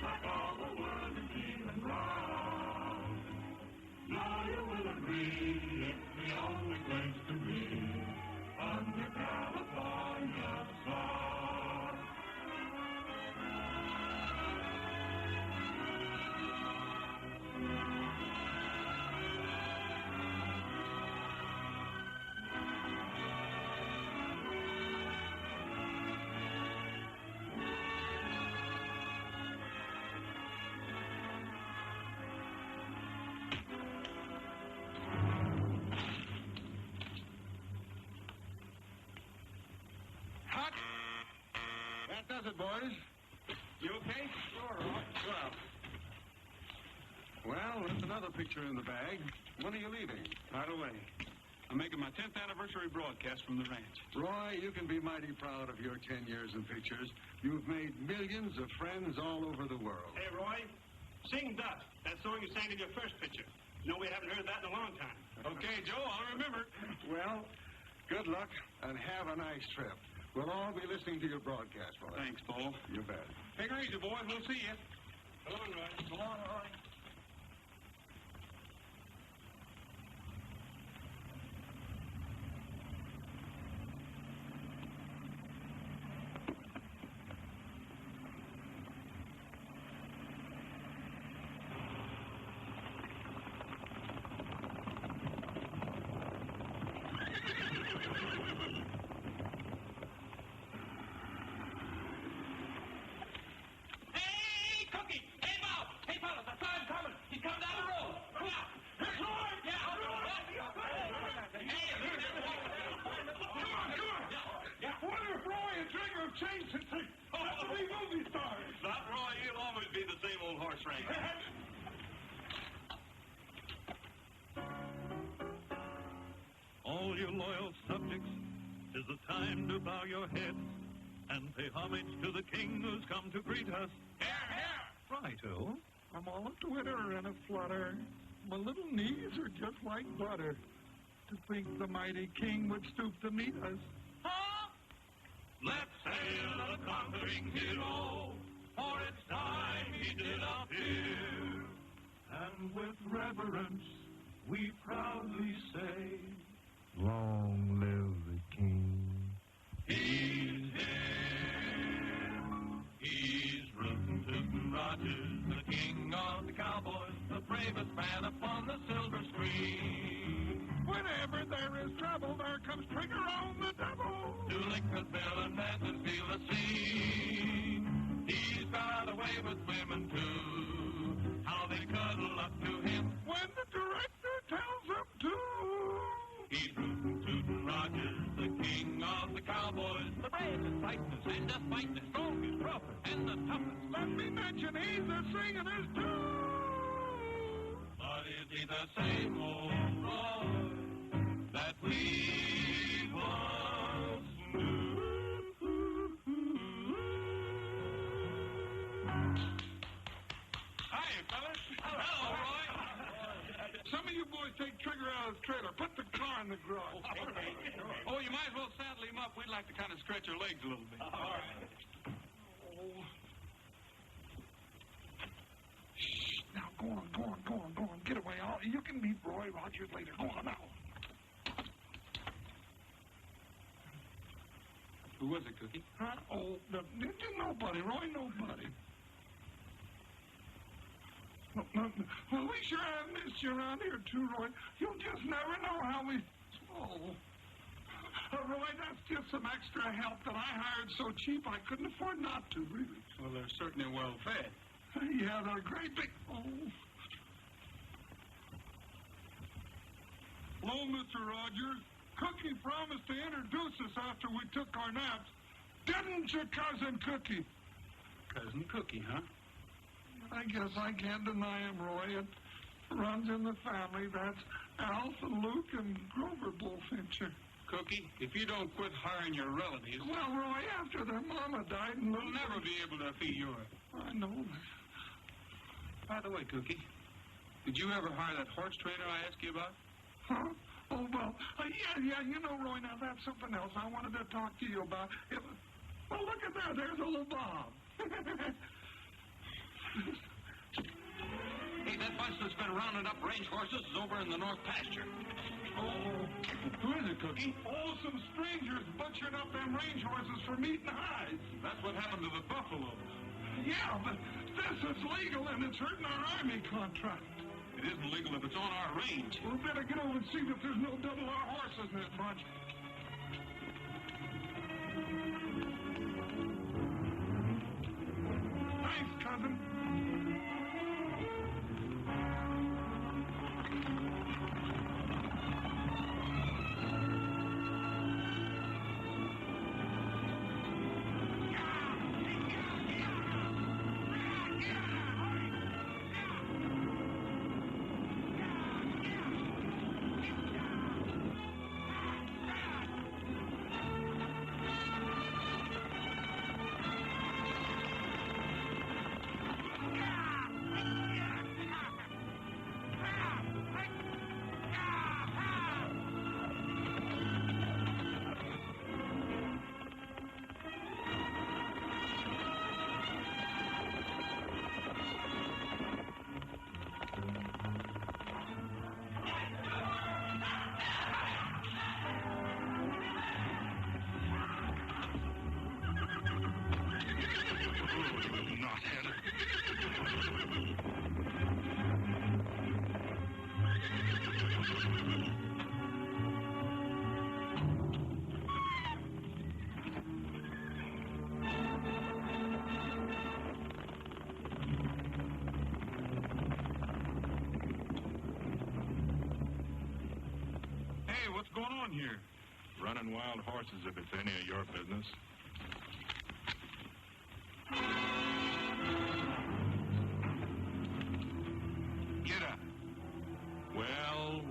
like all the world is even wrong. Now you will agree it's the only place to be under California sun. That does it, boys. You okay? Sure, well, there's another picture in the bag. When are you leaving? Right away. I'm making my 10th anniversary broadcast from the ranch. Roy, you can be mighty proud of your 10 years in pictures. You've made millions of friends all over the world. Hey, Roy, sing Dust, that song you sang in your first picture. You know, we haven't heard that in a long time. Okay, Joe, I'll remember. Well, good luck and have a nice trip. We'll all be listening to your broadcast, Roy. Thanks, Paul. You bet. Take her easy, boys. We'll see you. Come on, Roy. Come on, Roy. All you loyal subjects, 'tis the time to bow your heads and pay homage to the king who's come to greet us. Here, here! Righto. I'm all a twitter and a flutter. My little knees are just like butter. To think the mighty king would stoop to meet us. Huh? Let's hail the conquering hero, for it's time he did appear. And with reverence, we proudly say, Long live the king. he's here. He's rootin' tootin' Rogers, the king of the cowboys, the bravest man upon the silver screen. Whenever there is trouble, there comes Trigger on the double. To lick the bill and dance and feel the scene. He's got a way with women, too. How they cuddle up to him When the director tells them to. He's rootin' tootin' Rogers, the king of the cowboys, the bravest, fightest, and just fighting, the strongest, roughest, and the toughest. Let me mention he's a singing his tune. But is he the same old Roy that we once knew? Hi, fellas. Hello, Roy. Some of you boys take Trigger out of the trailer. Put the car in the garage. Oh, you might as well saddle him up. We'd like to kind of stretch your legs a little bit. All right. Shh. Now, go on. Get away. You can meet Roy Rogers later. Go on now. Who was it, Cookie? Huh? Oh, nobody, Roy, nobody. Well, we sure have missed you around here, too, Roy. You'll just never know how we... Oh. Roy, that's just some extra help that I hired so cheap I couldn't afford not to, really. Well, they're certainly well fed. Yeah, they're great big... Oh. Hello, Mr. Rogers. Cookie promised to introduce us after we took our naps. Didn't you, Cousin Cookie? Cousin Cookie, huh? I guess I can't deny him, Roy. It runs in the family. That's Alf and Luke and Grover Bullfincher. Cookie, if you don't quit hiring your relatives, Well, Roy, after their mama died and we'll never be able to feed yours. I know that. By the way, Cookie, did you ever hire that horse trainer I asked you about? Huh? Oh, well, yeah, you know, Roy, now that's something else I wanted to talk to you about. Well, look at that. There's old Bob. Hey, that bunch that's been rounding up range horses is over in the north pasture. Oh, Who is it, Cookie? oh, some strangers butchered up them range horses for meat and hides. That's what happened to the buffaloes. Yeah, but this is legal and it's hurting our army contract. It isn't legal if it's on our range. We'll better get over and see that there's no double R horses in this bunch. Thanks, cousin. Hey, what's going on here? Running wild horses if it's any of your business. Get up. Well,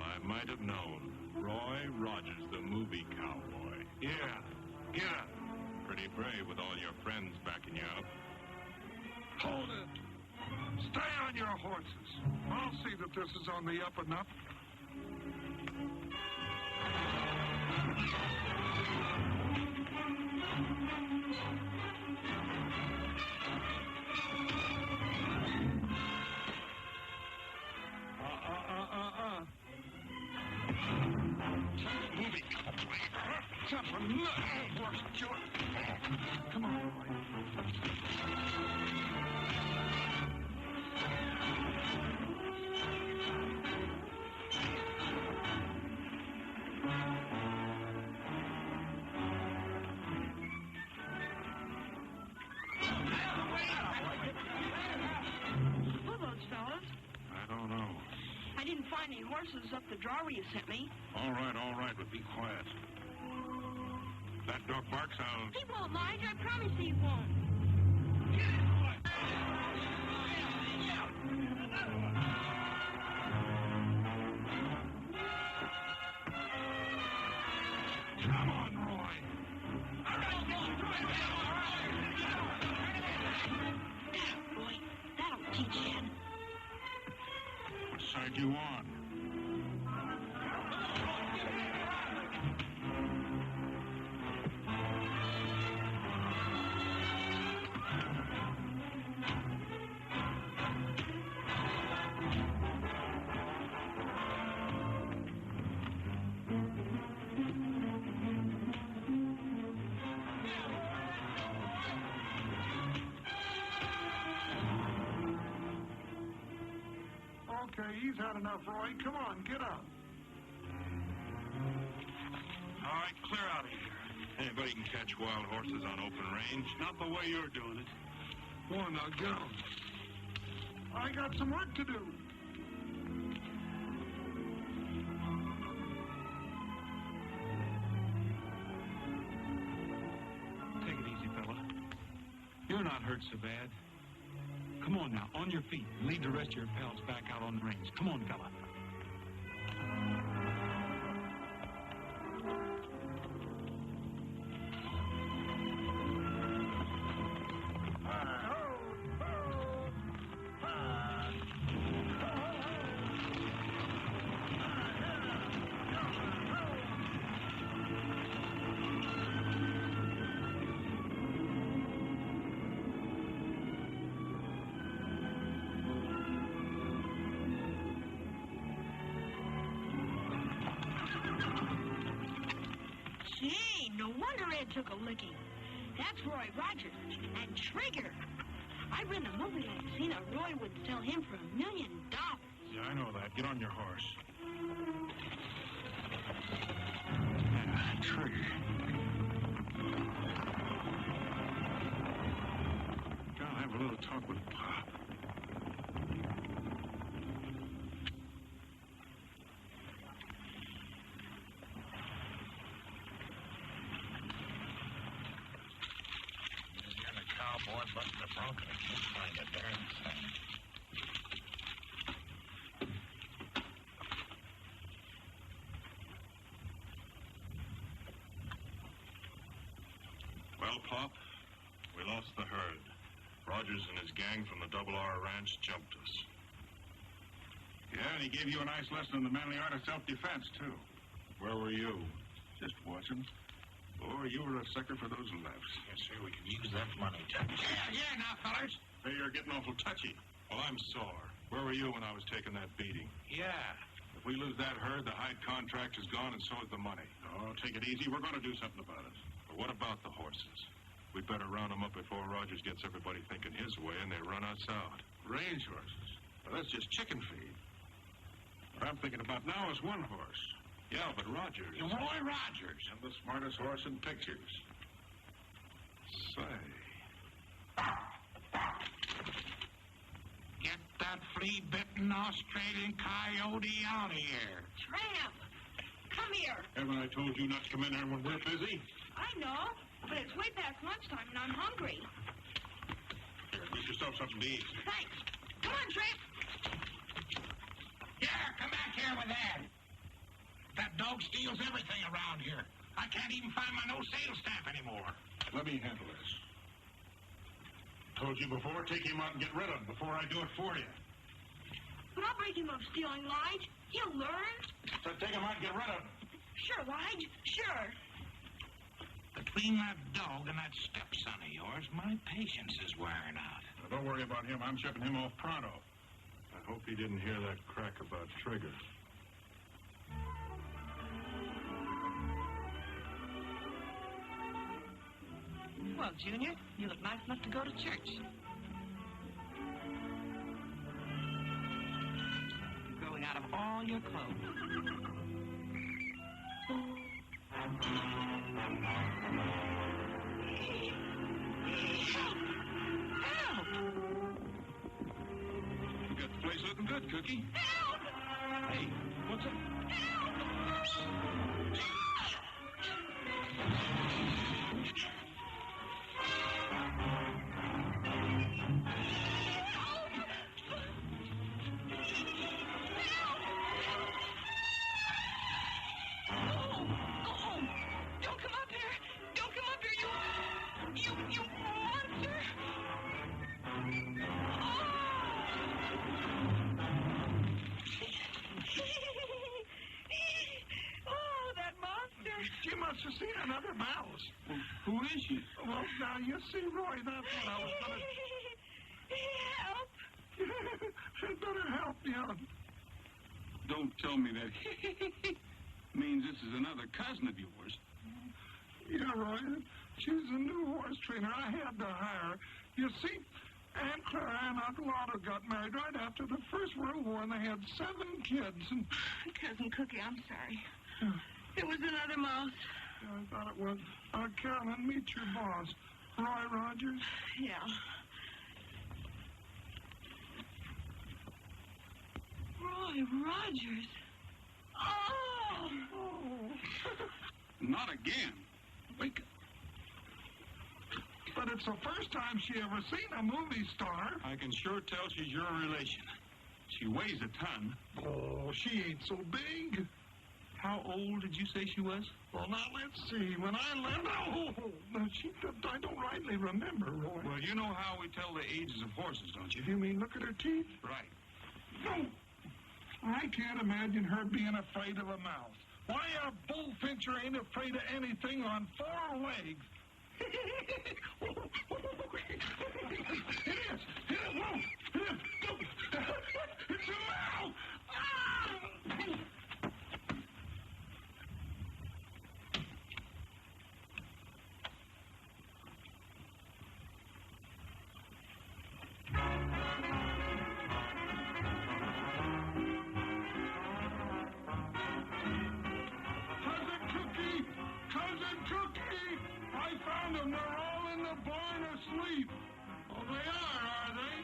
I might have known. Roy Rogers, the movie cowboy. Yeah, get up. Pretty brave with all your friends backing you up. Hold it. Stay on your horses. I'll see that this is on the up and up. Movie cowboy. Tough horse, George. Come on, Roy. Who are those fellas? I don't know. I didn't find any horses up the draw you sent me. All right, but be quiet. That dog barks out. He won't mind. I promise he won't. Come on, Roy. Yeah, boy. That'll teach you. What side you on? Okay, he's had enough, Roy. Come on, get up. All right, clear out of here. Anybody can catch wild horses on open range. Not the way you're doing it. Go on now, get on. I got some work to do. Take it easy, fella. You're not hurt so bad. Come on now, on your feet. Lead the rest of your pals back out on the range. Come on, fella. No wonder Ed took a licking. That's Roy Rogers and Trigger. I read in a movie I've seen Roy would sell him for $1 million. Yeah, I know that. Get on your horse. Trigger. Gotta have a little talk with Pop. And a cowboy busting a bronco. I can't find a darn thing. Well, Pop, we lost the herd. Rogers and his gang from the Double R Ranch jumped us. Yeah, and he gave you a nice lesson in the manly art of self-defense, too. Where were you? Just watching. Oh, you were a sucker for those lefts. Yes, sir, we can use that money to... Yeah, now, fellas. Hey, you're getting awful touchy. Well, I'm sore. Where were you when I was taking that beating? Yeah. If we lose that herd, the hide contract is gone, and so is the money. Oh, take it easy. We're going to do something about it. But what about the horses? We'd better round them up before Rogers gets everybody thinking his way and they run us out. Range horses. Well, that's just chicken feed. What I'm thinking about now is one horse. Yeah, but Rogers... Roy Rogers. And the smartest horse in pictures. Say... Get that flea-bitten Australian coyote out of here. Tramp! Come here. Haven't I told you not to come in here when we're busy? I know, but it's way past lunchtime and I'm hungry. Here, get yourself something to eat. Thanks. Come on, Tramp. Here, come back here with that. That dog steals everything around here. I can't even find my no sales stamp anymore. Let me handle this. Told you before, take him out and get rid of him before I do it for you. But I'll break him of stealing, Lige. He'll learn. So take him out and get rid of him. Sure, Lige. Sure. Between that dog and that stepson of yours, my patience is wearing out. Now, don't worry about him. I'm shipping him off pronto. I hope he didn't hear that crack about Trigger. Well, Junior, you look nice enough to go to church. You're growing out of all your clothes. Help! You got the place looking good, Cookie. Help! Hey, what's it? To see another mouse. Well, who is she? Well, now, you see, Roy, that's what I was going to... Help! I'd better help you. Don't tell me that means this is another cousin of yours. Yeah, Roy, she's a new horse trainer. I had to hire her. You see, Aunt Clara and Uncle Otto got married right after the First World War, and they had 7 kids. And Cousin Cookie, I'm sorry. It was another mouse. I thought it was. Carolyn, meet your boss, Roy Rogers. Yeah. Roy Rogers. Oh! Not again. Wait. But it's the first time she ever seen a movie star. I can sure tell she's your relation. She weighs a ton. Oh, she ain't so big. How old did you say she was? Well, now, let's see. When I left... Oh, I don't rightly remember, Roy. Well, you know how we tell the ages of horses, don't you? You mean look at her teeth? Right. No. I can't imagine her being afraid of a mouse. Why, a bullfincher ain't afraid of anything on 4 legs. It is. Whoa. It's a mouse. them. They're all in the barn asleep. Oh, they are they?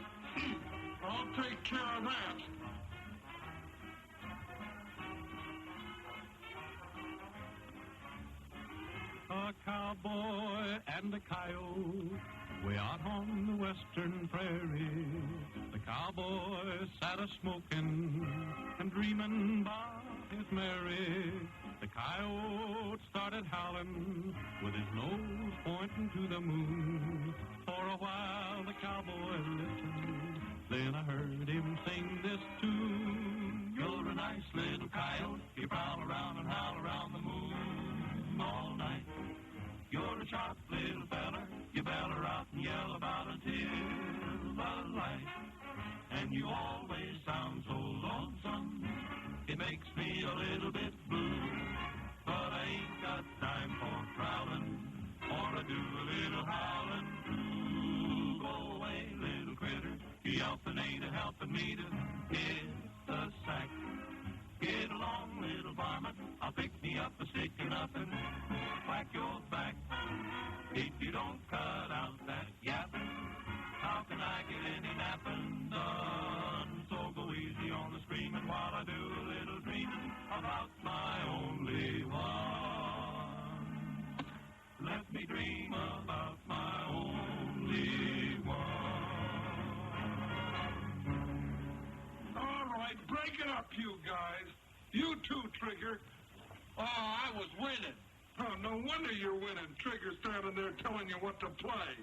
I'll take care of that. A cowboy and a coyote way out on the western prairie. The cowboy sat a-smoking and dreaming about his Mary. The coyote started howling with his nose pointing to the moon. For a while the cowboy listened, then I heard him sing this tune. You're a nice little coyote, you prowl around and howl around the moon all night. You're a sharp little feller, you beller out and yell about until the light. And you always sound so lonesome, it makes me a little bit blue. But I ain't got time for prowling, or I do a little howling too. Go away, little critter, you yelping ain't a helping me to hit the sack. Get along, little varmint, I'll pick me up a stick and up and whack your back. If you don't cut out that yapping, how can I get any napping done? So go easy on the screaming while I do a little dreaming about my only one. Let me dream about my only one. All right, break it up, you guys. You too, Trigger. Oh, I was winning. Oh, no wonder you're winning. Trigger standing there telling you what to play.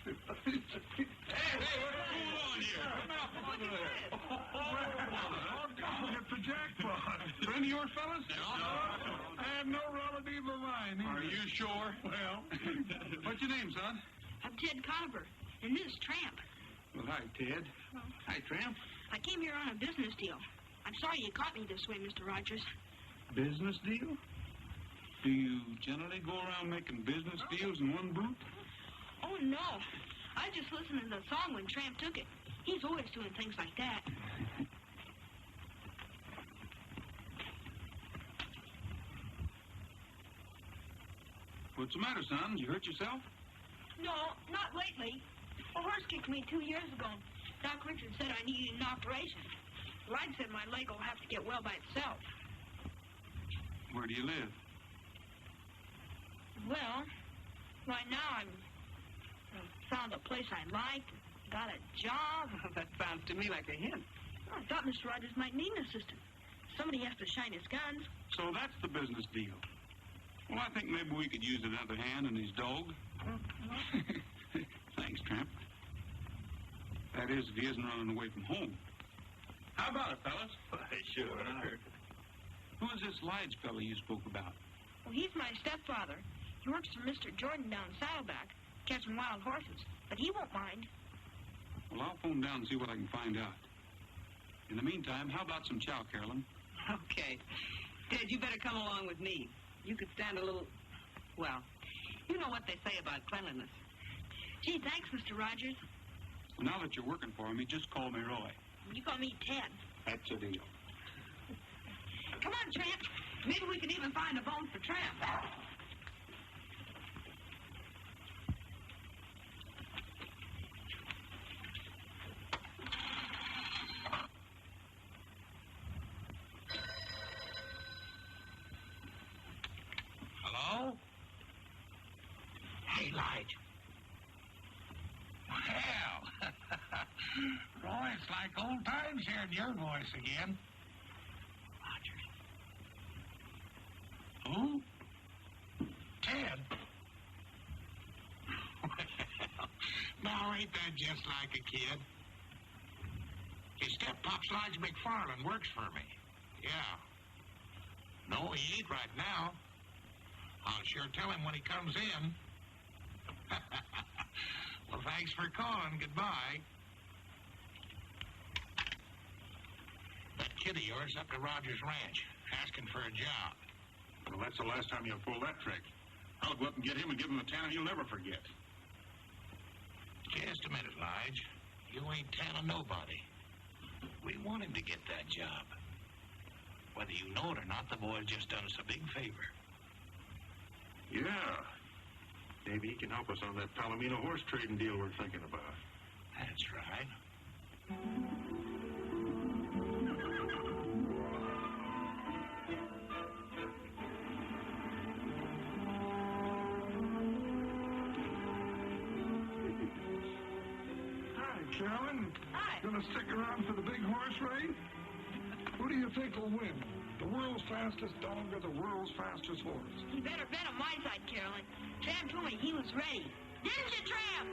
Hey, what's going on here? Come out from under there. It's a jackpot. Friend of yours, fellas? I have no relative of mine either. Are you sure? Well, What's your name, son? I'm Ted Conover, and this is Tramp. Well, hi, Ted. Hi, Tramp. I came here on a business deal. I'm sorry you caught me this way, Mr. Rogers. Business deal? Do you generally go around making business deals in one boot? Oh, no. I just listened to the song when Tramp took it. He's always doing things like that. What's the matter, son? You hurt yourself? No, not lately. A horse kicked me 2 years ago. Doc Richard said I needed an operation. Light said my leg will have to get well by itself. Where do you live? Well, right now I've found a place I like, got a job. That sounds to me like a hint. I thought Mr. Rogers might need an assistant. Somebody has to shine his guns. So that's the business deal. Well, I think maybe we could use another hand and his dog. Thanks, Tramp. That is, if he isn't running away from home. How about it, fellas? Sure. Who is this Lige fellow you spoke about? Well, he's my stepfather. He works for Mr. Jordan down Saddleback, catching wild horses. But he won't mind. Well, I'll phone down and see what I can find out. In the meantime, how about some chow, Carolyn? Okay. Ted, you better come along with me. You could stand a little... Well, you know what they say about cleanliness. Gee, thanks, Mr. Rogers. Well, now that you're working for me, just call me Roy. You call me Ted. That's a deal. Come on, Tramp. Maybe we can even find a bone for Tramp. Hello? Hey, Lige. Well, Roy, it's like old times hearing your voice again. Rogers. Who? Ted. Well, now ain't that just like a kid? His step-pop's Lige McFarland works for me. Yeah. No, he ain't right now. I'll sure tell him when he comes in. Well, thanks for calling. Goodbye. That kid of yours up to Rogers Ranch, asking for a job. Well, that's the last time you'll pull that trick. I'll go up and get him and give him a tanner he'll never forget. Just a minute, Lige. You ain't tanning nobody. We want him to get that job. Whether you know it or not, the boy's just done us a big favor. Yeah. Maybe he can help us on that Palomino horse trading deal we're thinking about. That's right. Hi, Carolyn. Hi. Gonna stick around for the big horse race? Who do you think will win? The world's fastest dog or the world's fastest horse? You better bet on my side, Carolyn. Tramp told me he was ready. Didn't you, Tramp?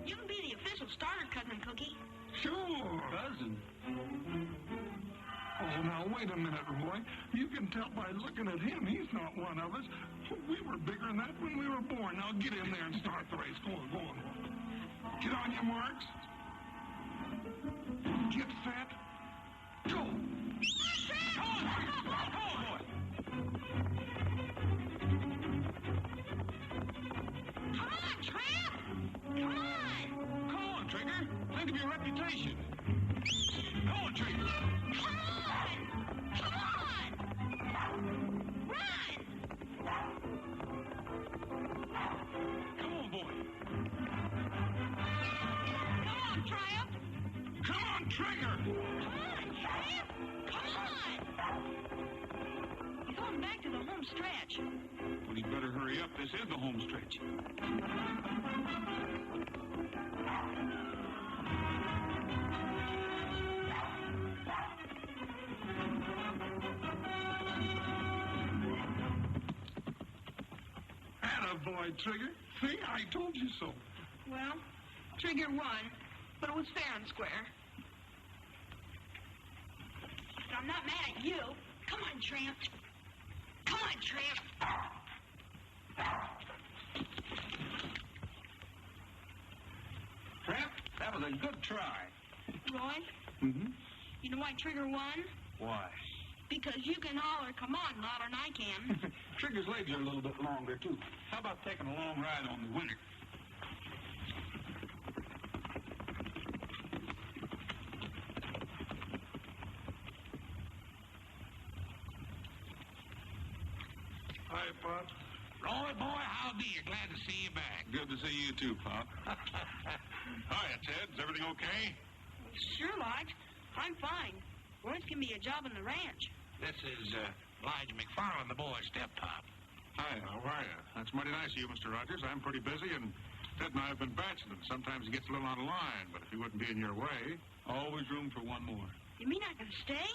You can be the official starter, Cousin Cookie. Sure. Cousin. Oh, now, wait a minute, Roy. You can tell by looking at him, he's not one of us. We were bigger than that when we were born. Now, get in there and start the race. Go on, go on. Get on your marks. Get set. Go. Come on, Tramp! Come on! Come on, Trigger. Think of your reputation. Come on, Trigger. Come on! Come on! Run! Come on, boy. Come on, Tramp! Come on, Trigger. Come on, Tramp! Come on! He's going back to the home stretch. Well, you better hurry up. This is the home stretch. Attaboy, Trigger. See, I told you so. Well, Trigger won, but it was fair and square. But I'm not mad at you. Come on, Tramp. Come on, Tramp. Tramp, that was a good try. Roy, Mm-hmm. you know why Trigger won? Why? Because you can holler, come on, louder than I can. Trigger's legs are a little bit longer, too. How about taking a long ride on the winner? Hi, Pop. Roy, boy, howdy. Glad to see you back. Good to see you, too, Pop. Hiya, Ted. Is everything okay? Sure, Lodge. I'm fine. Roy's giving me a job on the ranch. This is Elijah McFarland, the boy's step-pop. Hi, how are you? That's mighty nice of you, Mr. Rogers. I'm pretty busy, and Ted and I have been bachelors. Sometimes he gets a little out of line, but if he wouldn't be in your way... Always room for one more. You mean I can stay?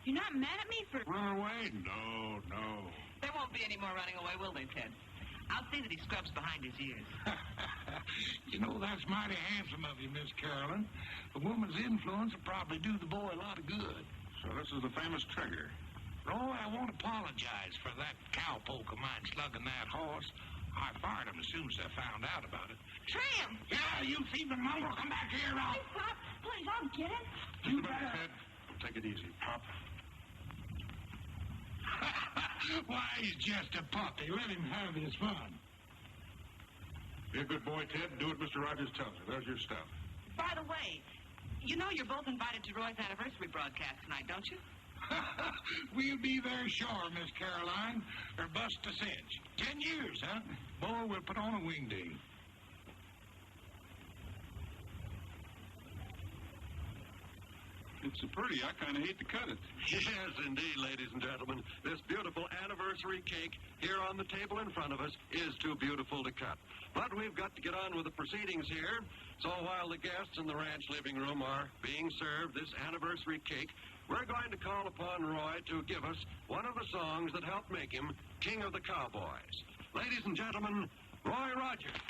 You're not mad at me for... Run away? No, no. There won't be any more running away, will they, Ted? I'll see that he scrubs behind his ears. You know, that's mighty handsome of you, Miss Carolyn. A woman's influence will probably do the boy a lot of good. So this is the famous Trigger. Roy, I won't apologize for that cowpoke of mine slugging that horse. I fired him as soon as I found out about it. Tramp! Yeah, you see the mongrel. Come back here, I'll... Please, Pop. Please, I'll get it. Just a minute, Ted. Take it easy, Pop. Why, he's just a puppy. Let him have his fun. Be a good boy, Ted. Do what Mr. Rogers tells you. There's your stuff. By the way, you know you're both invited to Roy's anniversary broadcast tonight, don't you? We'll be there sure, Miss Caroline, or bust a cinch. 10 years, huh? Boy, we'll put on a wingding. It's so pretty, I kind of hate to cut it. Yes, indeed, ladies and gentlemen. This beautiful anniversary cake here on the table in front of us is too beautiful to cut. But we've got to get on with the proceedings here. So while the guests in the ranch living room are being served this anniversary cake, we're going to call upon Roy to give us one of the songs that helped make him King of the Cowboys. Ladies and gentlemen, Roy Rogers.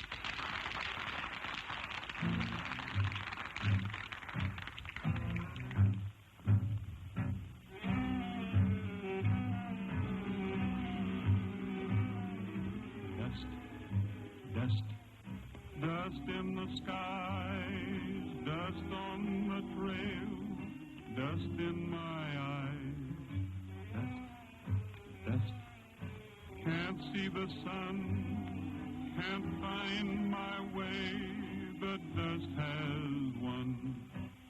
Dust in the skies, dust on the trail, dust in my eyes, dust. Can't see the sun, can't find my way, the dust has won.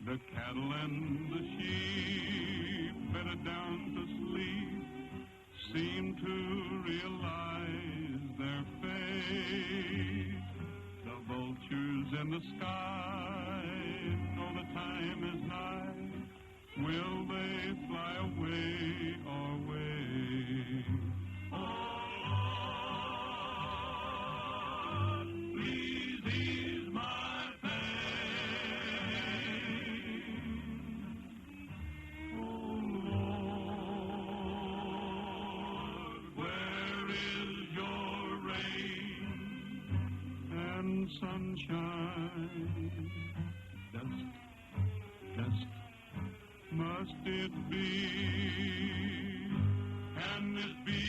The cattle and the sheep, bedded down to sleep, seem to realize their fate. The vultures in the sky know the time is nigh. Will they fly away or wait? Oh, Lord, please ease my pain. Oh, Lord, where is your rain and sunshine? Dust, dust, must it be? Can this be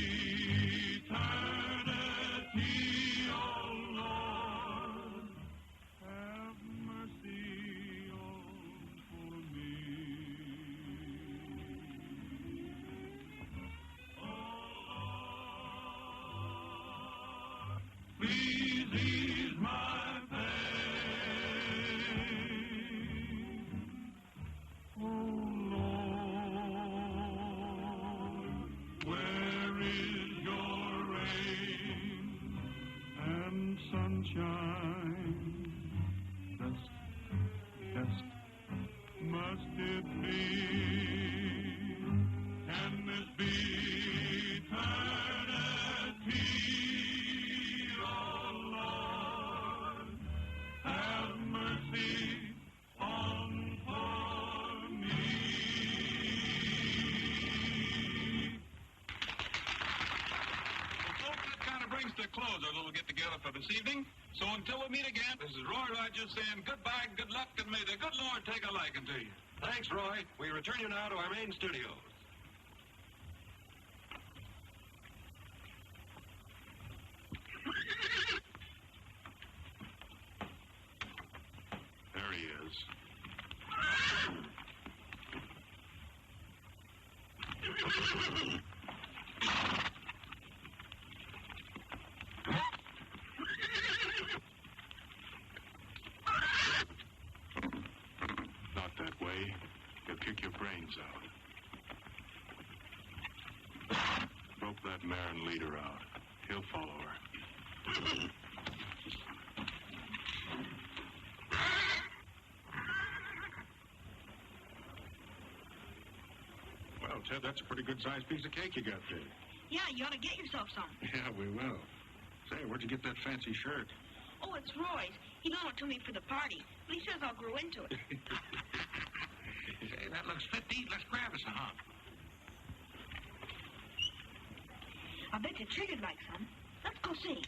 eternity, oh Lord? Have mercy for me. Oh Lord, please ease my pain. Oh Lord, where is your rain and sunshine? Dust, dust, must it be? Can this be eternity? Oh Lord, have mercy on poor me. Well, folks, that kind of brings to a close our little get-together for this evening. So until we meet again, this is Roy Rogers saying goodbye, good luck, and may the good Lord take a liking to you. Thanks, Roy. We return you now to our main studios. There he is. Not that way. He'll kick your brains out. Rope that mare and lead her out. He'll follow her. Well, Ted, that's a pretty good-sized piece of cake you got there. Yeah, you ought to get yourself some. Yeah, we will. Say, where'd you get that fancy shirt? Oh, it's Roy's. He loaned it to me for the party, but he says I'll grow into it. Say, that looks fit to eat. Let's grab us a hunk. I bet you Trigger'd like some. Let's go see.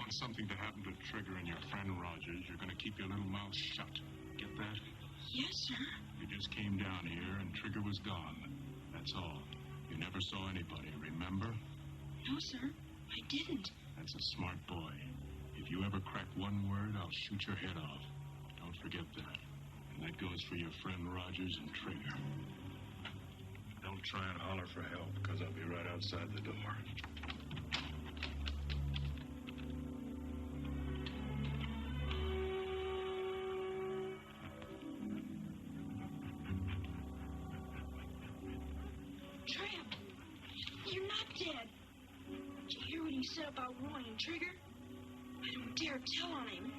Something to happen to Trigger and your friend Rogers, you're going to keep your little mouth shut. Get that? Yes, sir. You just came down here and Trigger was gone. That's all. You never saw anybody, remember? No, sir. I didn't. That's a smart boy. If you ever crack one word, I'll shoot your head off. Don't forget that. And that goes for your friend Rogers and Trigger. Don't try and holler for help, because I'll be right outside the door. He said about Roy and Trigger. I don't dare tell on him.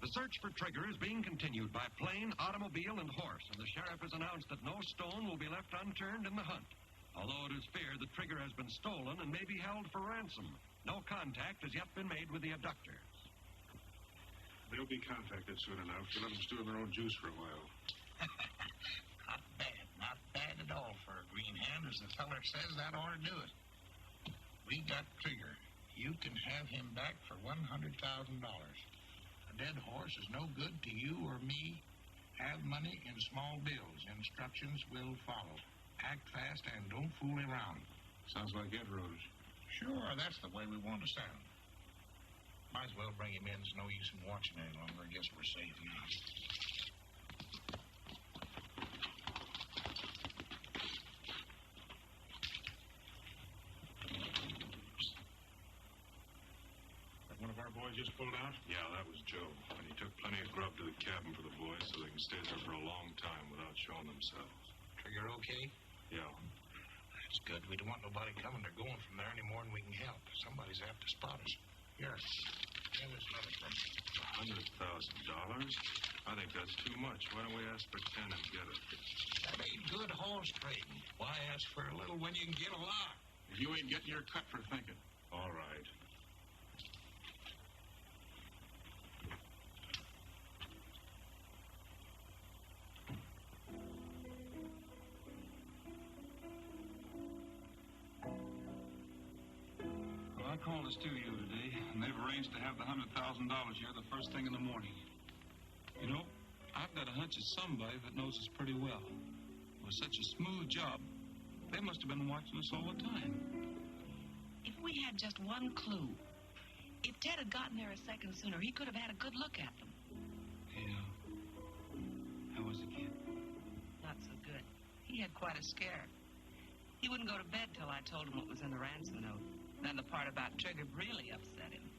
The search for Trigger is being continued by plane, automobile, and horse, and the sheriff has announced that no stone will be left unturned in the hunt. Although it is feared the Trigger has been stolen and may be held for ransom. No contact has yet been made with the abductors. They'll be contacted soon enough. We'll let them stew in their own juice for a while. Not bad at all for a green hand. As the feller says, that ought to do it. We got Trigger. You can have him back for $100,000. A dead horse is no good to you or me. Have money in small bills. Instructions will follow. Act fast and don't fool around. Sounds like it, Rose. Sure, that's the way we want to sound. Might as well bring him in. There's no use in watching any longer. I guess we're safe now. That one of our boys just pulled out? Yeah, that was Joe. And he took plenty of grub to the cabin for the boys so they can stay there for a long time without showing themselves. Trigger okay? Yeah. That's good. We don't want nobody coming or going from there any more than we can help. Somebody's apt to spot us. Here. Here's this letter from you. $100,000? I think that's too much. Why don't we ask for 10 and get it? That ain't good horse trading. Why ask for a little when you can get a lot? If you ain't getting your cut for thinking. All right. I called the studio today, and they've arranged to have the $100,000 here the first thing in the morning. You know, I've got a hunch it's somebody that knows us pretty well. It was such a smooth job. They must have been watching us all the time. If we had just one clue, if Ted had gotten there a second sooner, he could have had a good look at them. Yeah. How was the kid? Not so good. He had quite a scare. He wouldn't go to bed till I told him what was in the ransom note. Then the part about Trigger really upset him.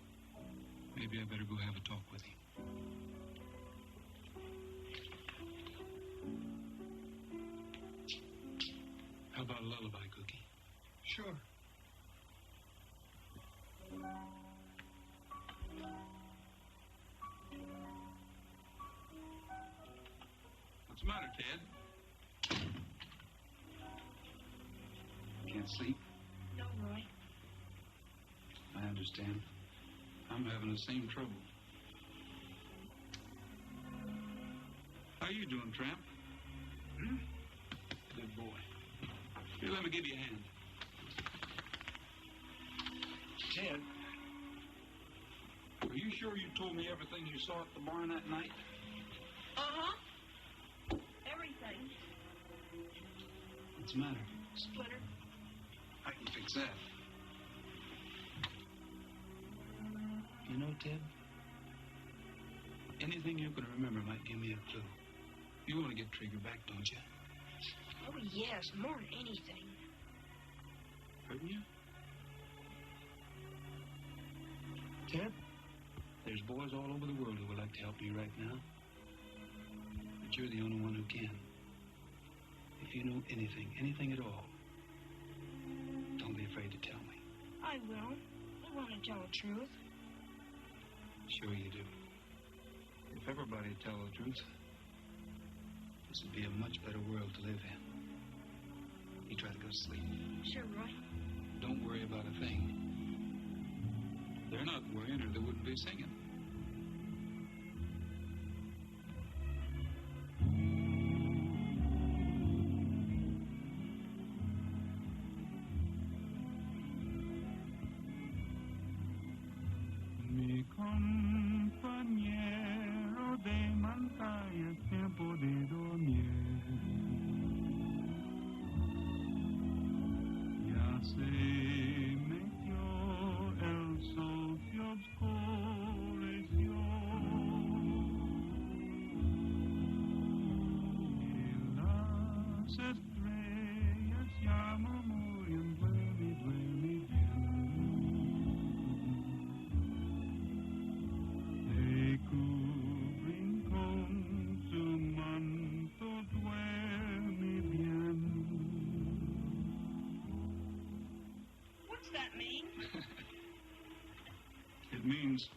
Maybe I better go have a talk with him. How about a lullaby, Cookie? Sure. What's the matter, Ted? Can't sleep? No, Roy. I understand. I'm having the same trouble. How you doing, Tramp? Good boy. Here, let me give you a hand. Ted, are you sure you told me everything you saw at the barn that night? Uh-huh. Everything. What's the matter? Splitter. I can fix that. You know, Ted, anything you can remember might give me a clue. You want to get Trigger back, don't you? Oh, yes, more than anything. Couldn't you? Ted, there's boys all over the world who would like to help you right now. But you're the only one who can. If you know anything at all, don't be afraid to tell me. I will. I want to tell the truth. Sure you do. If everybody would tell the truth, this would be a much better world to live in. You try to go to sleep. Sure, Roy. Don't worry about a thing. They're not worrying or they wouldn't be singing. Mi compañero de montaña, es tiempo de dormir. Ya se metió el sol, se oscureció. Y las estrellas ya murmuran, duerme, duerme te cubren con su manto, duerme bien. What's that mean? It means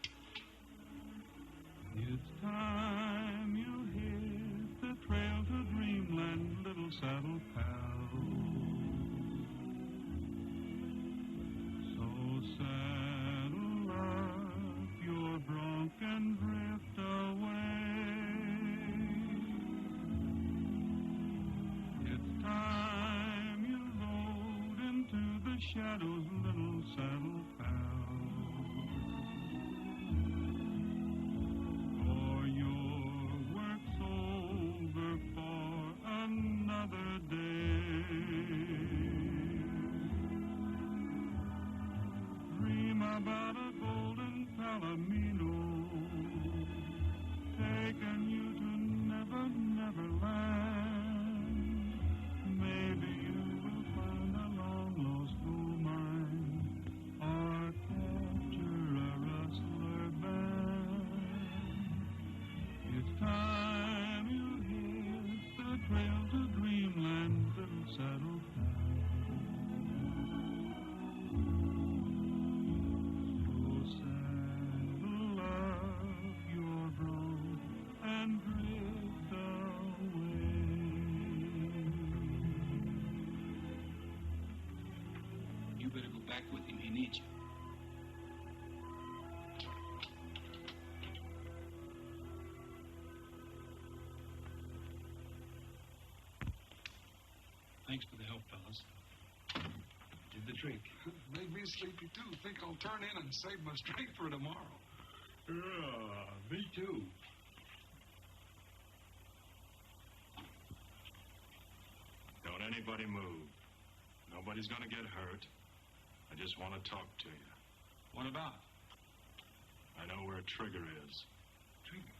you It's time you hit the trail to dreamland, little saddle pal. So saddle up your bronc and drift away. It's time you rode into the shadows, little saddle pal. For your work's over for another day. Dream about a golden palomino, taking you to never, never land. Maybe you will find a long lost gold mine, or capture a rustler band. It's time you hit the trail to dreamland, little saddle pal. So saddle up your bronc and drift away. You better go back with him. He needs you. Thanks for the help, fellas. Did the trick. Made me sleepy, too. Think I'll turn in and save my strength for tomorrow. Me too. Don't anybody move. Nobody's going to get hurt. I just want to talk to you. What about? I know where Trigger is. Trigger?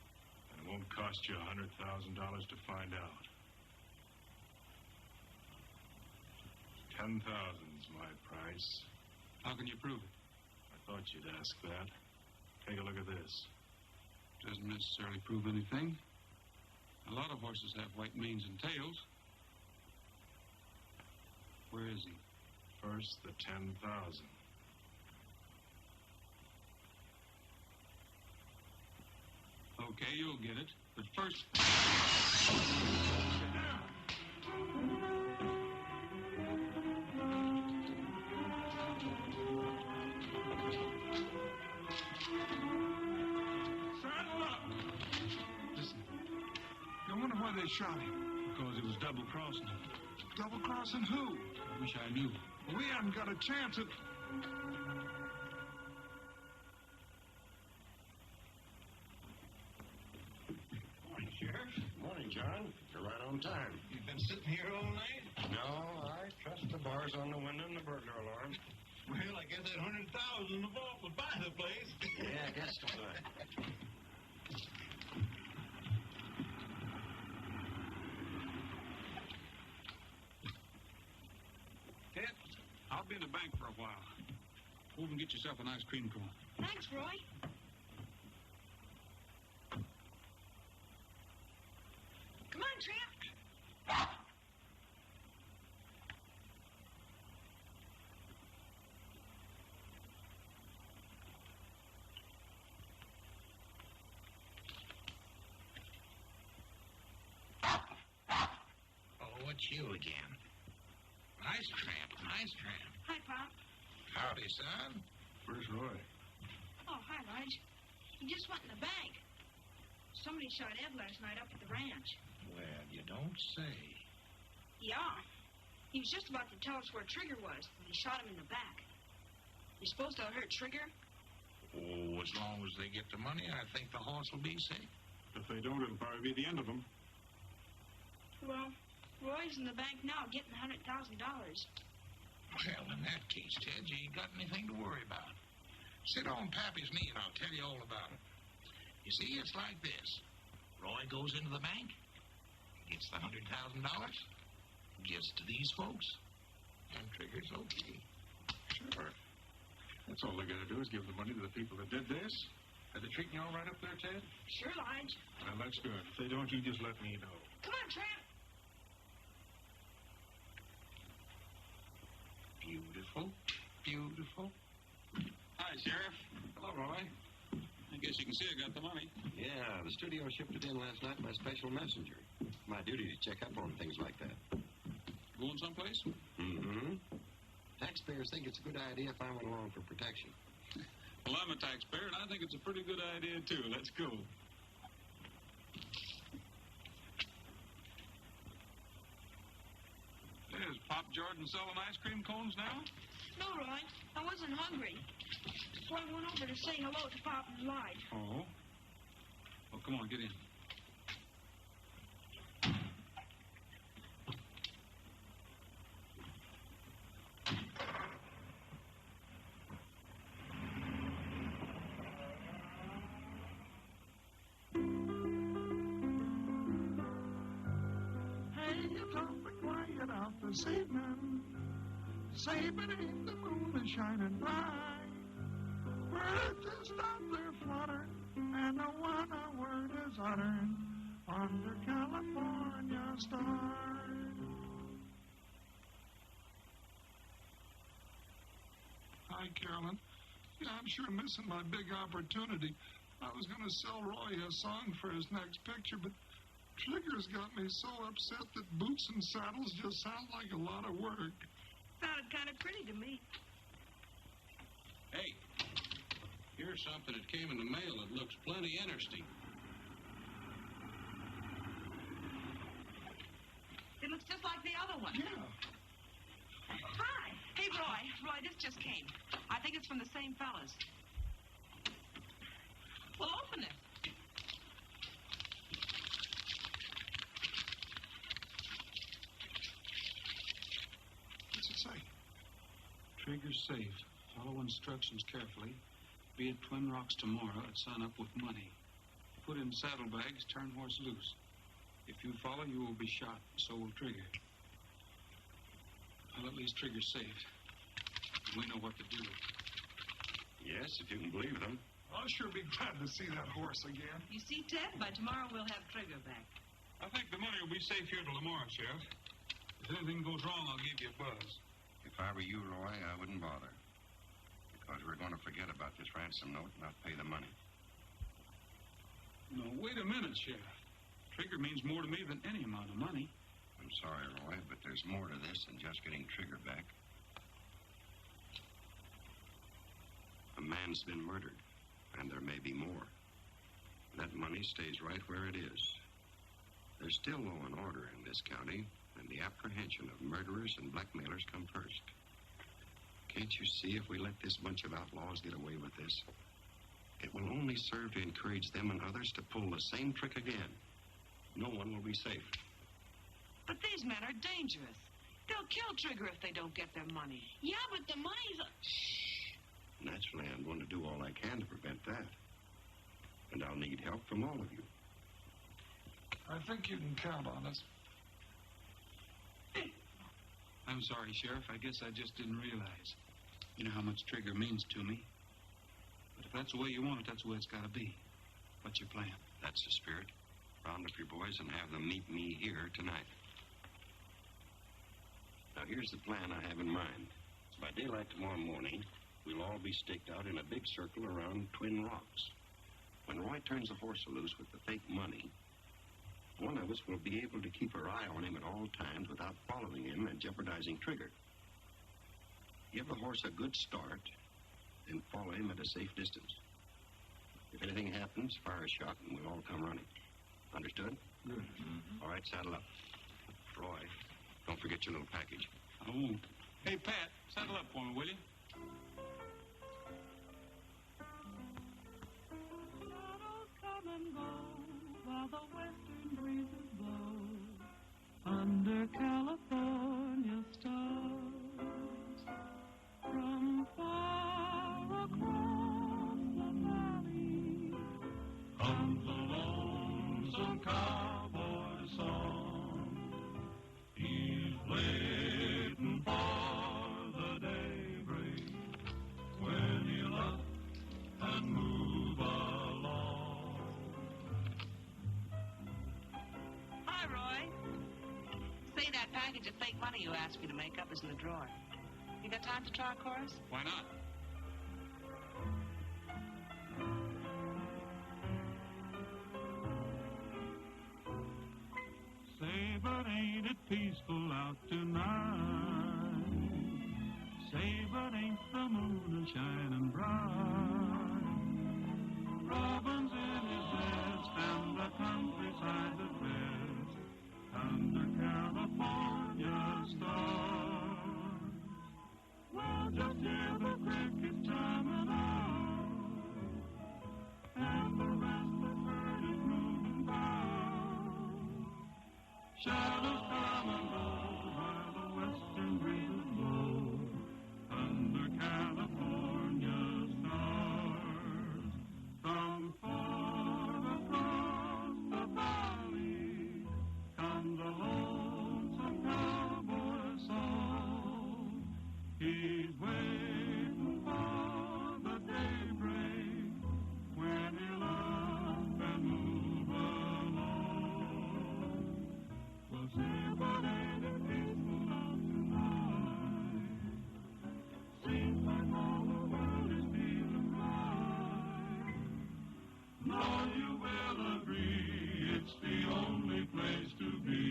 And it won't cost you $100,000 to find out. 10,000's my price. How can you prove it? I thought you'd ask that. Take a look at this. Doesn't necessarily prove anything. A lot of horses have white manes and tails. Where is he? First, the 10,000. Okay, you'll get it. But first... Saddle up! Listen, I wonder why they shot him. because it was double-crossing him. Double-crossing who? I wish I knew. We haven't got a chance at... Morning, Sheriff. Morning, John. You're right on time. You've been sitting here all night? No, I trust the bars on the window and the burglar alarm. Well, I guess that 100,000 in the vault would buy the place. Yeah, I guess so. Ted, I'll be in the bank for a while. Go over and get yourself an ice cream cone. Thanks, Roy. Come on, Tramp. Oh, it's you again. Nice tramp, nice tramp. Hi, Pop. Howdy, son. Where's Roy? Oh, hi, Lige. He just went in the bank. Somebody shot Ed last night up at the ranch. Well, you don't say. Yeah. He was just about to tell us where Trigger was when he shot him in the back. You supposed to hurt Trigger? Oh, as long as they get the money, I think the horse will be safe. If they don't, it'll probably be the end of them. Well, Roy's in the bank now getting $100,000. Well, in that case, Ted, you ain't got anything to worry about. Sit on Pappy's knee and I'll tell you all about it. You see, it's like this. Roy goes into the bank, gets the $100,000, gives to these folks, and Trigger's okay. Sure. That's all they got to do is give the money to the people that did this. Are they treating you all right up there, Ted? Sure, Lige. Well, that's good. If they don't, you just let me know. Come on, Tramp. Beautiful, beautiful. Hi, Sheriff. Hello, Roy. I guess you can see I got the money. Yeah, the studio shipped it in last night by special messenger. My duty to check up on things like that. Going someplace? Mm-hmm. Taxpayers think it's a good idea if I went along for protection. Well, I'm a taxpayer, and I think it's a pretty good idea, too. Let's go. Is Pop Jordan selling ice cream cones now? No, Roy. I wasn't hungry. So I went over to say hello to Pop and Lige. Oh? Well, come on, get in. Hey, it's awfully quiet out this evening. Say, beneath the moon is shining bright. Birds just out there fluttering, and no one a word is uttering under California stars. Hi, Carolyn. Yeah, I'm sure missing my big opportunity. I was going to sell Roy a song for his next picture, but Trigger's got me so upset that boots and saddles just sound like a lot of work. Sounded kind of pretty to me. Hey, here's something that came in the mail that looks plenty interesting. It looks just like the other one. Yeah. Hi. Hey, Roy. Roy, this just came. I think it's from the same fellas. Well, open it. What's it say? Trigger's safe. Follow instructions carefully. Be at Twin Rocks tomorrow at sunup with money. Put in saddlebags, turn horse loose. If you follow, you will be shot. So will Trigger. Well, at least Trigger's safe. We know what to do. Yes, if you can believe them. I'll sure be glad to see that horse again. You see, Ted, by tomorrow we'll have Trigger back. I think the money will be safe here till tomorrow, Sheriff. If anything goes wrong, I'll give you a buzz. If I were you, Roy, I wouldn't bother. Because we're going to forget about this ransom note and not pay the money. No, wait a minute, Sheriff. Trigger means more to me than any amount of money. I'm sorry, Roy, but there's more to this than just getting Trigger back. A man's been murdered, and there may be more. That money stays right where it is. There's still law and order in this county, and the apprehension of murderers and blackmailers come first. Can't you see if we let this bunch of outlaws get away with this, it will only serve to encourage them and others to pull the same trick again. No one will be safe. But these men are dangerous. They'll kill Trigger if they don't get their money. Yeah, but the money's... Naturally, I'm going to do all I can to prevent that. And I'll need help from all of you. I think you can count on us. I'm sorry, Sheriff. I guess I just didn't realize. You know how much Trigger means to me. But if that's the way you want it, that's the way it's got to be. What's your plan? That's the spirit. Round up your boys and have them meet me here tonight. Now, here's the plan I have in mind. By daylight tomorrow morning, we'll all be staked out in a big circle around Twin Rocks. When Roy turns the horse loose with the fake money, one of us will be able to keep our eye on him at all times without following him and jeopardizing Trigger. Give the horse a good start, then follow him at a safe distance. If anything happens, fire a shot and we'll all come running. Understood? Good. All right, saddle up. Roy, don't forget your little package. I won't. Hey, Pat, saddle up for me, will you? Shadows come and go while the western breezes blow under California stars. From far across the valley comes a lonesome cowboy song. He's waiting for the daybreak when he'll up and move along. Hi, Roy. Say, that package of fake money you asked me to make up is in the drawer. You got time to try a chorus? Why not? shadows come and go while the western breezes blow under California stars. From far across the valley comes a lonesome cowboy song. He's waiting for the daybreak when he'll up and move along. We'll see what ain't it peaceful out tonight. Seems like all the world is feeling right. Now you will agree it's the only place to be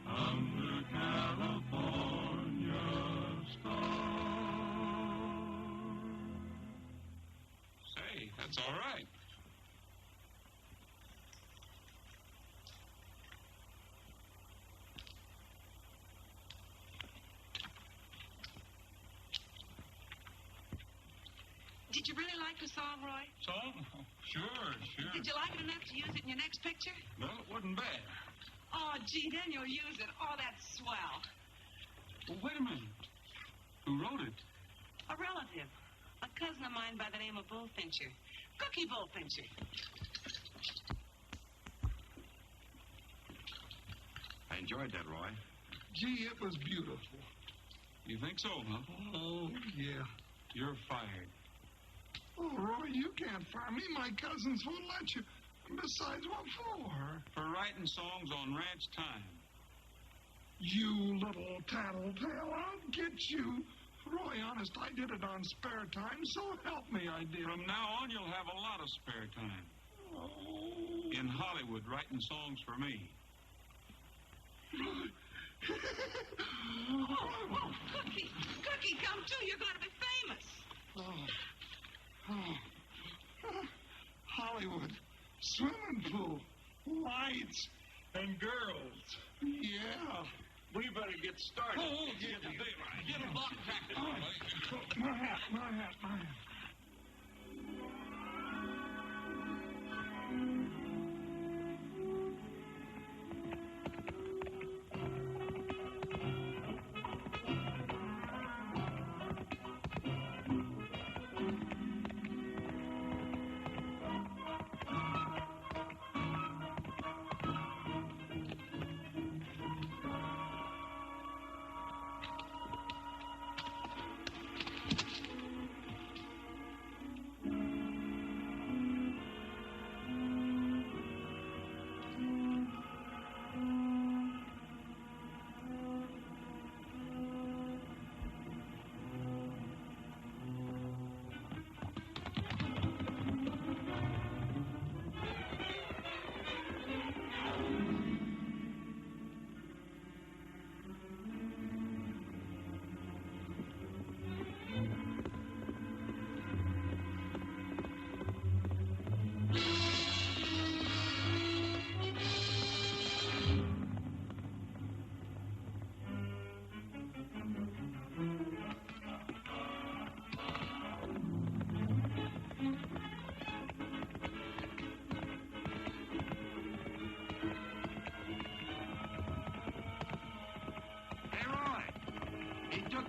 under California stars. Say, that's all right. Did you really like the song, Roy? Song? Oh, sure. Did you like it enough to use it in your next picture? Well, it wasn't bad. Oh, gee, then you'll use it. Oh, that's swell. Well, wait a minute. Who wrote it? A relative. A cousin of mine by the name of Bullfincher. Cookie Bullfincher. I enjoyed that, Roy. Gee, it was beautiful. You think so, huh? Oh, yeah. You're fired. Oh, Roy, you can't fire me. My cousins won't let you. And besides, what for? For writing songs on ranch time. You little tattletale, I'll get you. Roy, honest, I did it on spare time, so help me, I did. From now on, you'll have a lot of spare time. Oh. In Hollywood, writing songs for me. Oh, Cookie. Cookie, come too. You're going to be famous. Hollywood, swimming pool, lights, And girls. yeah. We better get started. Oh, Get a block practice. My hat.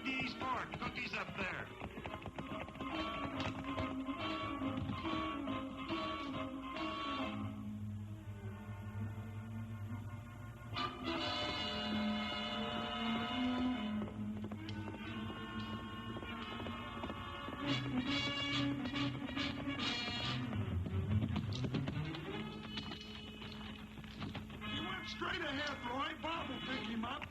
These four cookies up there. You went straight ahead, Roy. Bob will pick him up.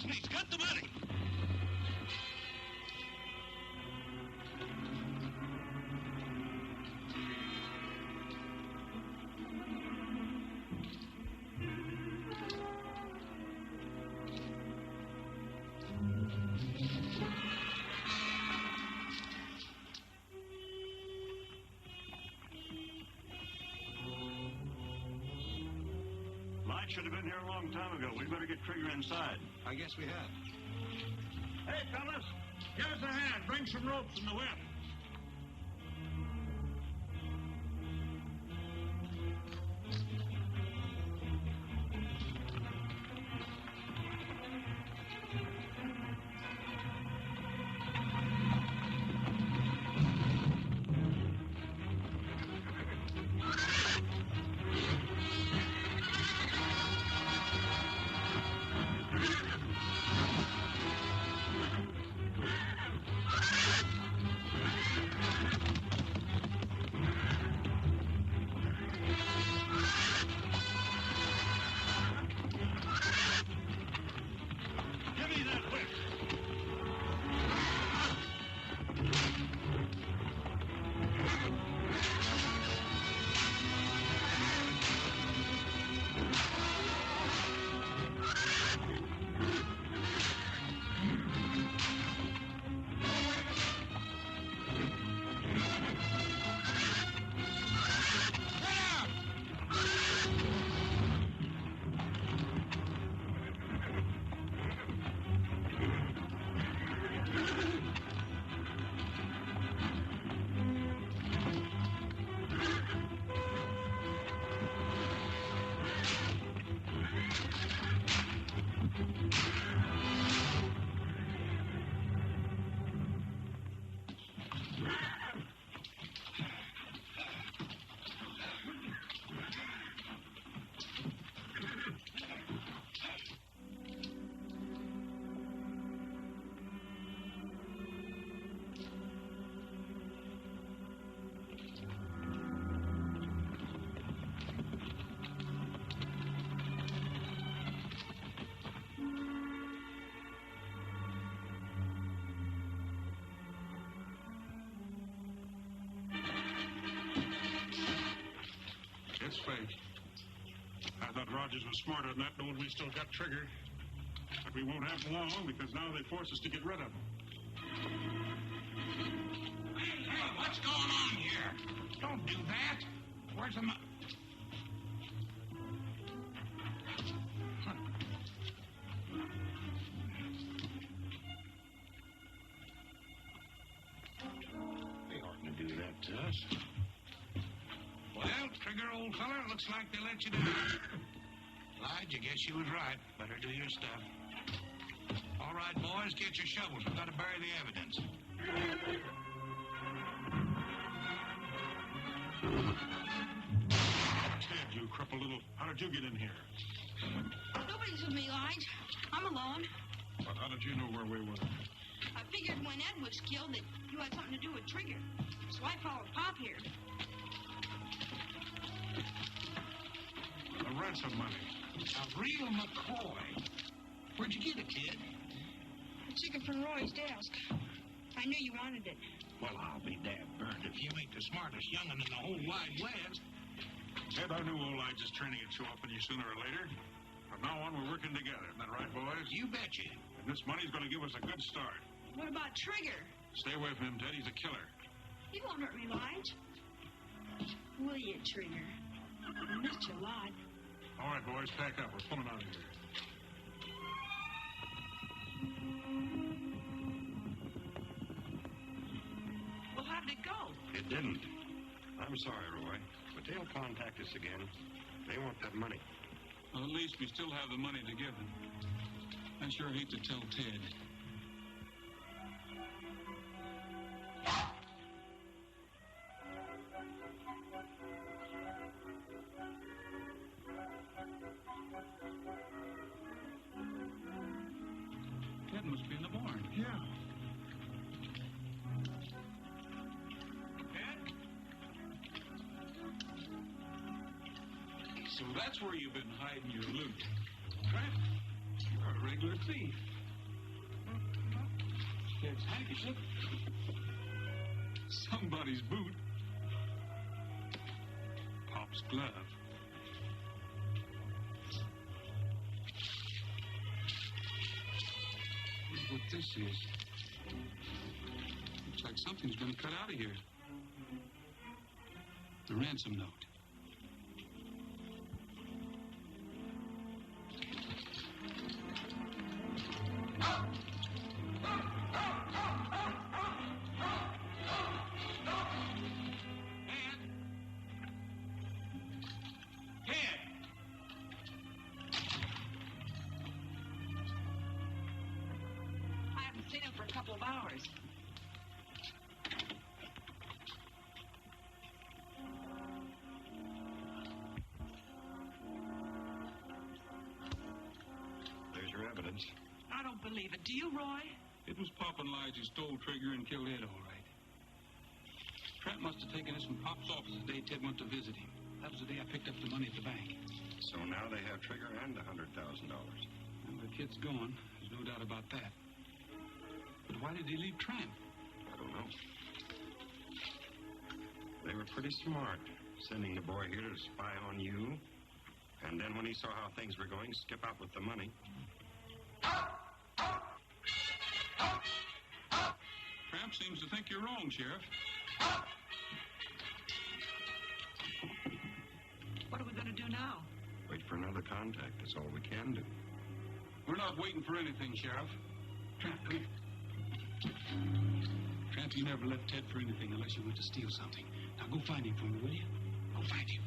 Witney's got the money. Light should have been here a long time ago. We better get Trigger inside. I guess we have. Hey, fellas, give us a hand. Bring some ropes in the wind. Give me that whip. It's fake. I thought Rogers was smarter than that, knowing we still got Trigger. But we won't have him long, because now they force us to get rid of him. Hey, what's going on here? Don't do that. Where's the money? They oughtn't to do that to us. Well, Trigger, old feller, looks like they let you down. Lige, I guess you was right. Better do your stuff. All right, boys, get your shovels. We've got to bury the evidence. Ted, you crippled little... How did you get in here? Nobody's with me, Lige. I'm alone. But how did you know where we were? I figured when Ed was killed that you had something to do with Trigger. So I followed Pop here. The ransom money. A real McCoy. Where'd you get it, kid? I took it from Roy's desk. I knew you wanted it. Well, I'll be damn burned if you ain't the smartest young'un in the whole wide west. Ted, I knew old Lige's training would show up on you sooner or later. From now on, we're working together. Isn't that right, boys? You betcha. And this money's going to give us a good start. What about Trigger? Stay away from him, Ted. He's a killer. He won't hurt me, Lige. Will you, Trigger? I missed you a lot. All right, boys, pack up. We're pulling out of here. Well, how'd it go? It didn't. I'm sorry, Roy, but they'll contact us again. They want that money. Well, at least we still have the money to give them. I sure hate to tell Ted. Ted must be in the barn. Yeah. Ted? So that's where you've been hiding your loot. Trent, you're a regular thief. kid's handkerchief. Somebody's boot. Pop's glove. Wonder what this is. Looks like something's been cut out of here. The ransom note. Evidence. I don't believe it. Do you, Roy? It was Pop and Lige who stole Trigger and killed Ed, all right. Tramp must have taken this from Pop's office the day Ted went to visit him. That was the day I picked up the money at the bank. So now they have Trigger and $100,000. And the kid's gone. There's no doubt about that. But why did he leave Tramp? I don't know. They were pretty smart, sending the boy here to spy on you. And then when he saw how things were going, skip out with the money. Tramp seems to think you're wrong, Sheriff. What are we going to do now? Wait for another contact. That's all we can do. We're not waiting for anything, Sheriff. Tramp, come here. Tramp, you never left Ted for anything unless you went to steal something. Now go find him for me, will you? Go find him.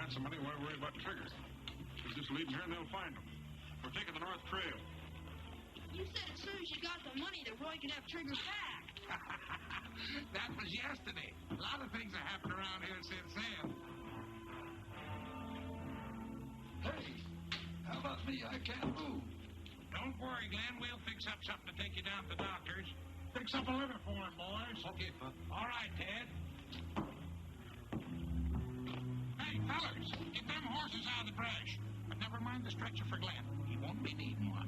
Somebody won't worry about Trigger. We'll just leave them here and they'll find them. We're taking the North Trail. You said as soon as you got the money that Roy could have Trigger back. That was yesterday. A lot of things have happened around here since then. Hey, how about me? I can't move. Don't worry, Glenn. We'll fix up something to take you down to the doctor's. Fix up a liver for him, boys. Okay, Pop. All right, Ted. Hey, fellas, get them horses out of the brush. But never mind the stretcher for Glenn. He won't be needing one.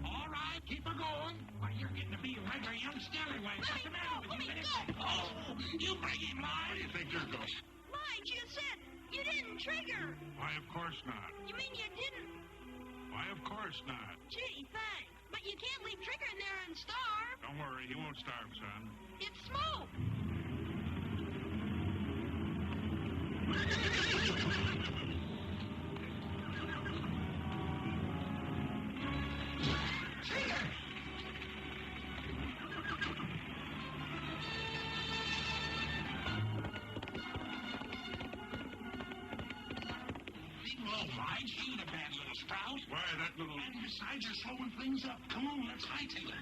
All right, keep her going. Why, you're getting to be a regular young scallywag. What's the matter with you? Oh, you bring him, Lige. Where do you think you're going? Lige, you said you didn't Trigger. Why, of course not. You mean you didn't? Why, of course not. Gee, thanks. But you can't leave Trigger in there and starve. Don't worry, he won't starve, son. It's smoke. Why, that little... And besides, you're slowing things up. Come on, let's hightail it.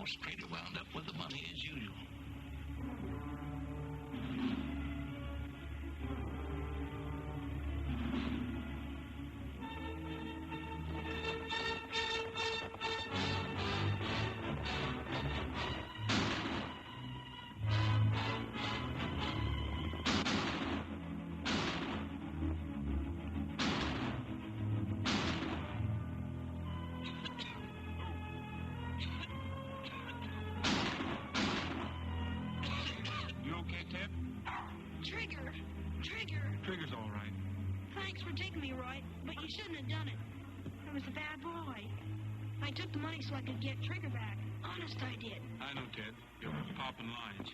Most trader wound up with the money as usual. Trigger's all right. Thanks for taking me, Roy, but you shouldn't have done it. I was a bad boy. I took the money so I could get Trigger back. Honest, I did. I know, Ted. You're popping lines.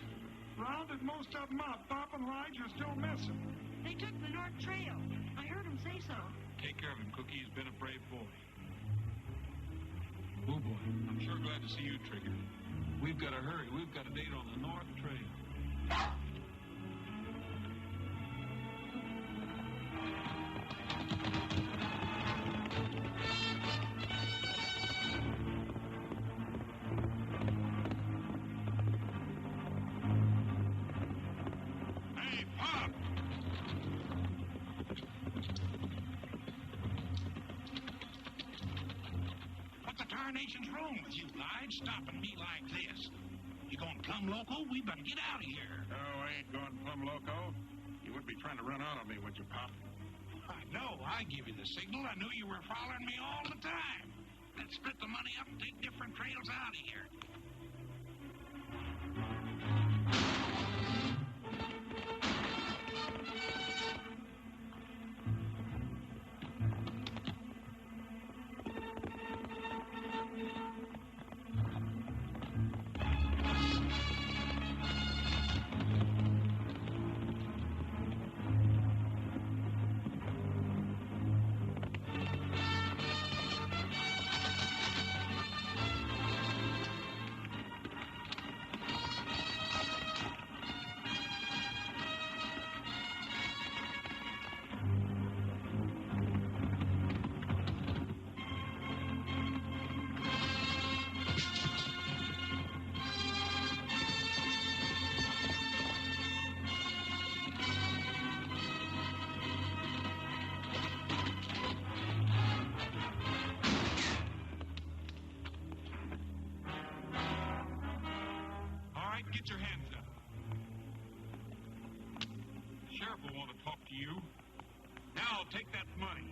Rounded most of them up. Pop and Lige are still missing. They took the North Trail. I heard them say so. Take care of him, Cookie. He's been a brave boy. Oh, boy. I'm sure glad to see you, Trigger. We've got to hurry. We've got a date on the North Trail. Hey, Pop! What the tarnation's wrong with you, Lige, stopping me like this? You going plumb loco? We better get out of here. Oh, I ain't going plumb loco. You wouldn't be trying to run out on me, would you, Pop? I know. I give you the signal. I knew you were following me all the time. Let's split the money up and take different trails out of here. Get your hands up. Sheriff will want to talk to you. Now, take that money.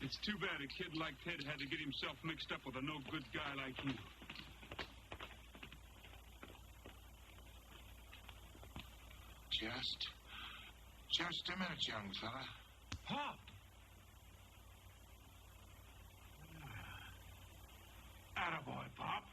It's too bad a kid like Ted had to get himself mixed up with a no-good guy like you. Just a minute, young fella. Pop! Attaboy, Pop.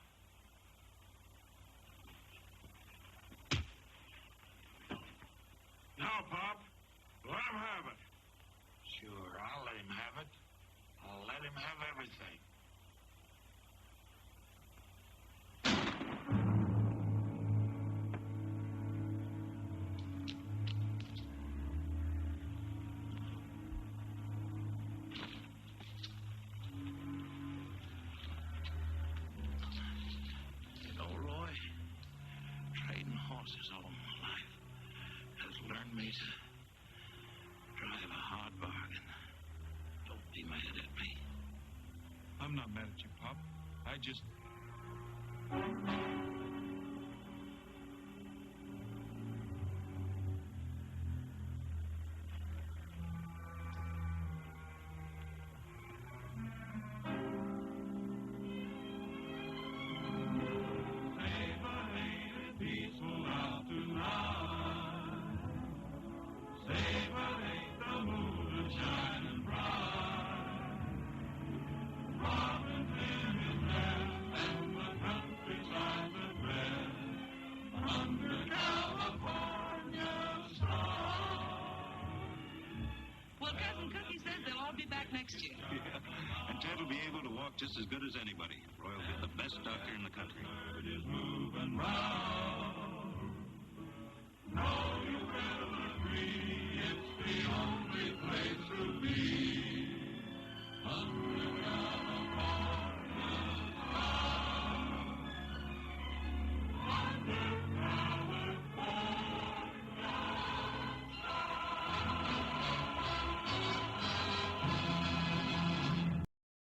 He's a drive a hard bargain. Don't be mad at me. I'm not mad at you, Pop. I just... Well, Cousin Cookie says they'll all be back next year. Yeah. And Ted will be able to walk just as good as anybody. Roy will get the best doctor in the country. It is moving round. Now you will agree.